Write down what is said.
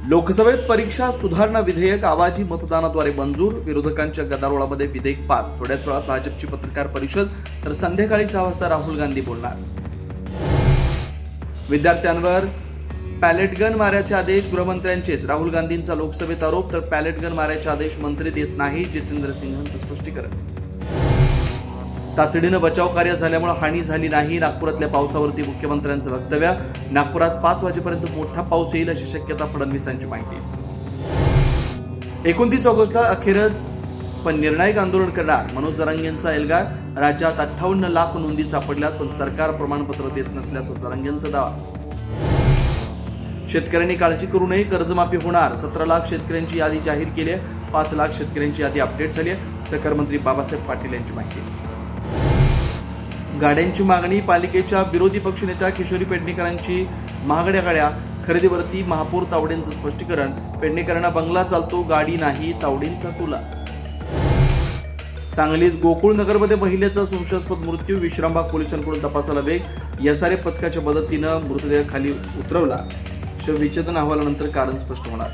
लोकसभेत परीक्षा सुधारणा विधेयक आवाजी मतदानाद्वारे मंजूर. विरोधकांच्या गदारोळामध्ये विधेयक पास. थोड्याच वेळात भाजपची पत्रकार परिषद, तर संध्याकाळी 6 वाजता राहुल गांधी बोलणार. विद्यार्थ्यांवर पॅलेट गन मारायचे आदेश गृहमंत्र्यांचेच. राहुल गांधींचा लोकसभेत आरोप, तर पॅलेट गन मारायचे आदेश मंत्री देत नाही. जितेंद्र सिंहांचं स्पष्टीकरण. तातडीनं बचाव कार्य झाल्यामुळे हानी झाली नाही. नागपुरातल्या पावसावरती मुख्यमंत्र्यांचं वक्तव्य. नागपुरात 5 वाजेपर्यंत मोठा पाऊस येईल अशी शक्यता. फडणवीसांची माहिती. 29 ऑगस्टला अखेरच पण निर्णायक आंदोलन करणार. मनोज जरांगेंचा एल्गार. राज्यात 58 लाख नोंदी सापडल्यात, पण सरकार प्रमाणपत्र देत नसल्याचा जरांगेंचा दावा. शेतकऱ्यांनी काळजी करू नये, कर्जमाफी होणार. 17 लाख शेतकऱ्यांची यादी जाहीर केली आहे. 5 लाख शेतकऱ्यांची यादी अपडेट झाली आहे. सहकार मंत्री बाबासाहेब पाटील यांची माहिती. गाड्यांची मागणी. पालिकेच्या विरोधी पक्षनेत्या किशोरी पेडणेकरांची महागड्या गाड्या खरेदीवरती महापौर तावडेंचं स्पष्टीकरण. पेडणेकरांना बंगला चालतो, गाडी नाही, तावडेंचा तुला. सांगलीत गोकुळ नगरमध्ये महिलेचा संशयास्पद मृत्यू. विश्रामबाग पोलिसांकडून तपासाला वेग. एसआरएफ पथकाच्या मदतीनं मृतदेह खाली उतरवला. शवविच्छेदन अहवालानंतर कारण स्पष्ट होणार.